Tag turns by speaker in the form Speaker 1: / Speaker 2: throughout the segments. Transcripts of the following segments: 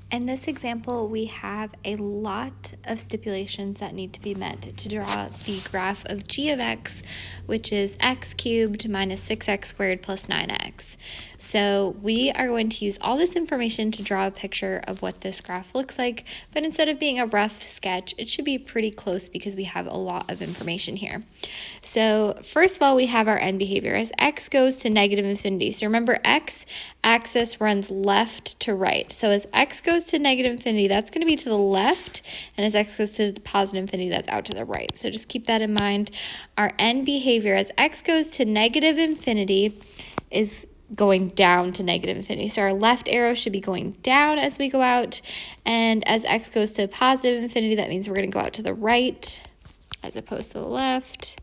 Speaker 1: In this example, we have a lot of stipulations that need to be met to draw the graph of g of x, which is x cubed minus 6x squared plus 9x. So we are going to use all this information to draw a picture of what this graph looks like, but instead of being a rough sketch, it should be pretty close because we have a lot of information here. So first of all, we have our end behavior as x goes to negative infinity. So remember, x axis runs left to right. So as x goes to negative infinity, that's going to be to the left, and as x goes to positive infinity, that's out to the right. So just keep that in mind. Our end behavior as x goes to negative infinity is going down to negative infinity. So our left arrow should be going down as we go out, and as x goes to positive infinity, that means we're going to go out to the right as opposed to the left.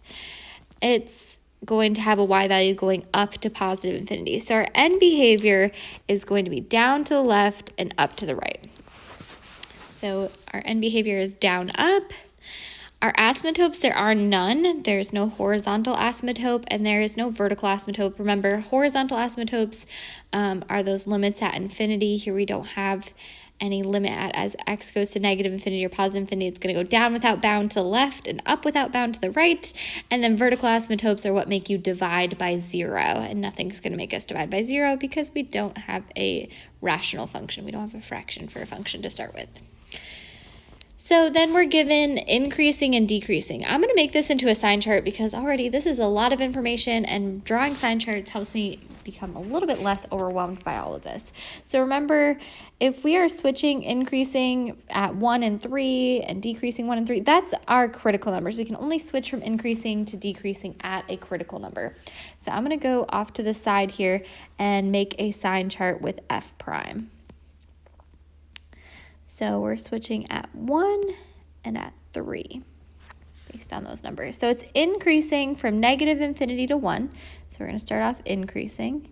Speaker 1: It's going to have a y value going up to positive infinity. So our end behavior is going to be down to the left and up to the right. So our end behavior is down, up. Our asymptotes, there are none. There's no horizontal asymptote and there is no vertical asymptote. Remember, horizontal asymptotes are those limits at infinity. Here we don't have any limit at as x goes to negative infinity or positive infinity. It's going to go down without bound to the left and up without bound to the right. And then vertical asymptotes are what make you divide by 0. And nothing's going to make us divide by 0 because we don't have a rational function. We don't have a fraction for a function to start with. So then we're given increasing and decreasing. I'm going to make this into a sign chart because already this is a lot of information, and drawing sign charts helps me become a little bit less overwhelmed by all of this. So remember, if we are switching increasing at 1 and 3 and decreasing 1 and 3, that's our critical numbers. We can only switch from increasing to decreasing at a critical number. So I'm going to go off to the side here and make a sign chart with f prime. So we're switching at 1 and at 3 based on those numbers. So it's increasing from negative infinity to 1. So we're going to start off increasing,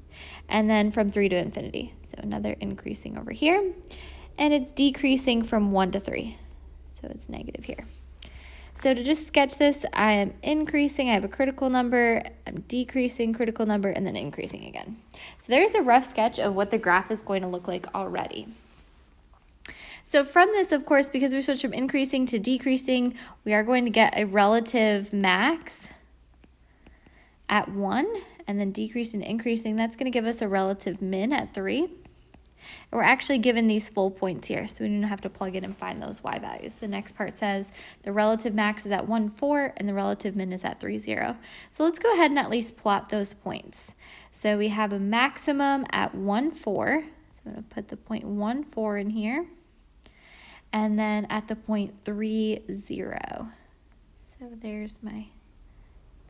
Speaker 1: and then from 3 to infinity. So another increasing over here. And it's decreasing from 1 to 3. So it's negative here. So to just sketch this, I am increasing, I have a critical number, I'm decreasing critical number, and then increasing again. So there's a rough sketch of what the graph is going to look like already. So from this, of course, because we switched from increasing to decreasing, we are going to get a relative max at 1, and then decreasing and increasing, that's going to give us a relative min at 3. And we're actually given these full points here, so we don't have to plug in and find those y values. The next part says the relative max is at 1, 4, and the relative min is at 3, 0. So let's go ahead and at least plot those points. So we have a maximum at 1, 4. So I'm going to put the point 1, 4 in here. And then at the point 3, 0. So there's my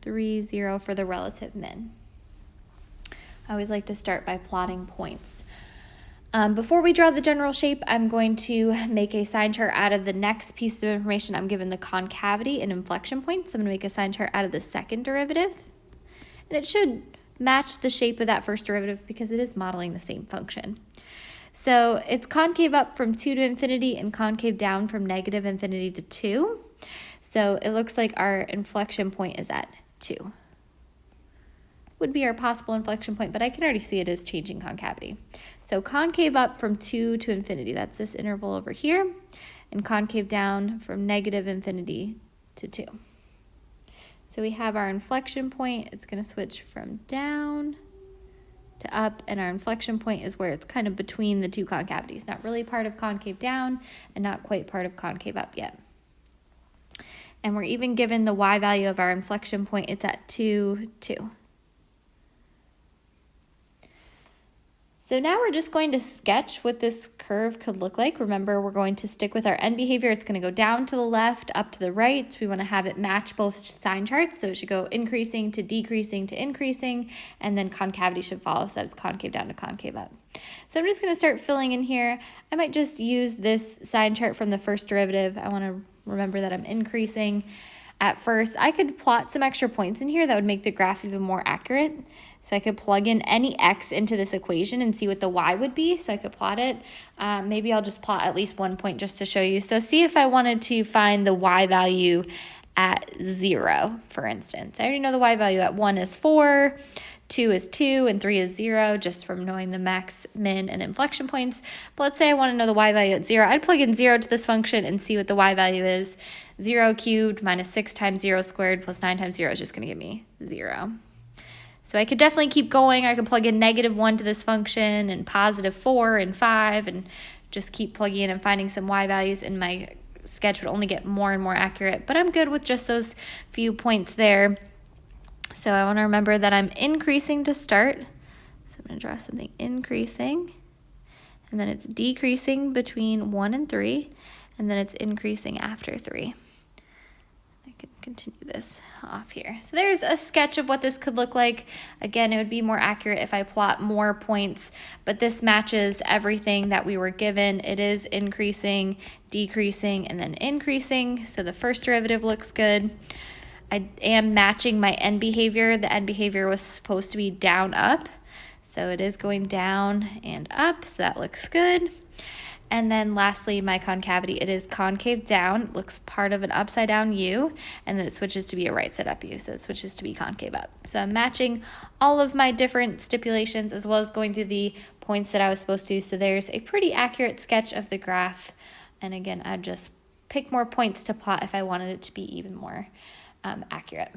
Speaker 1: 3, 0 for the relative min. I always like to start by plotting points. Before we draw the general shape, I'm going to make a sign chart out of the next piece of information. I'm given the concavity and inflection points. So I'm going to make a sign chart out of the second derivative. And it should match the shape of that first derivative because it is modeling the same function. So it's concave up from 2 to infinity and concave down from negative infinity to 2. So it looks like our inflection point is at 2. Would be our possible inflection point, but I can already see it as changing concavity. So concave up from 2 to infinity, that's this interval over here, and concave down from negative infinity to 2. So we have our inflection point. It's going to switch from down to up, and our inflection point is where it's kind of between the two concavities, not really part of concave down and not quite part of concave up yet. And we're even given the y value of our inflection point. It's at 2, 2. So now we're just going to sketch what this curve could look like. Remember, we're going to stick with our end behavior. It's going to go down to the left, up to the right. We want to have it match both sign charts. So it should go increasing to decreasing to increasing, and then concavity should follow so that it's concave down to concave up. So I'm just going to start filling in here. I might just use this sign chart from the first derivative. I want to remember that I'm increasing at first. I could plot some extra points in here that would make the graph even more accurate. So I could plug in any x into this equation and see what the y would be. So I could plot it. Maybe I'll just plot at least one point just to show you. So see if I wanted to find the y value at 0, for instance. I already know the y value at 1 is 4, 2 is 2 and 3 is 0, just from knowing the max, min, and inflection points. But let's say I want to know the y value at 0. I'd plug in 0 to this function and see what the y value is. 0 cubed minus 6 times 0 squared plus 9 times 0 is just going to give me 0. So I could definitely keep going. I could plug in -1 to this function and +4 and 5 and just keep plugging in and finding some y values, and my sketch would only get more and more accurate. But I'm good with just those few points there. So I want to remember that I'm increasing to start. So I'm going to draw something increasing, and then it's decreasing between 1 and 3, and then it's increasing after 3. I can continue this off here. So there's a sketch of what this could look like. Again, it would be more accurate if I plot more points, but this matches everything that we were given. It is increasing, decreasing, and then increasing. So the first derivative looks good. I am matching my end behavior. The end behavior was supposed to be down, up. So it is going down and up, so that looks good. And then lastly, my concavity, it is concave down. It looks part of an upside down U, and then it switches to be a right side up U, so it switches to be concave up. So I'm matching all of my different stipulations as well as going through the points that I was supposed to. So there's a pretty accurate sketch of the graph. And again, I'd just pick more points to plot if I wanted it to be even more accurate.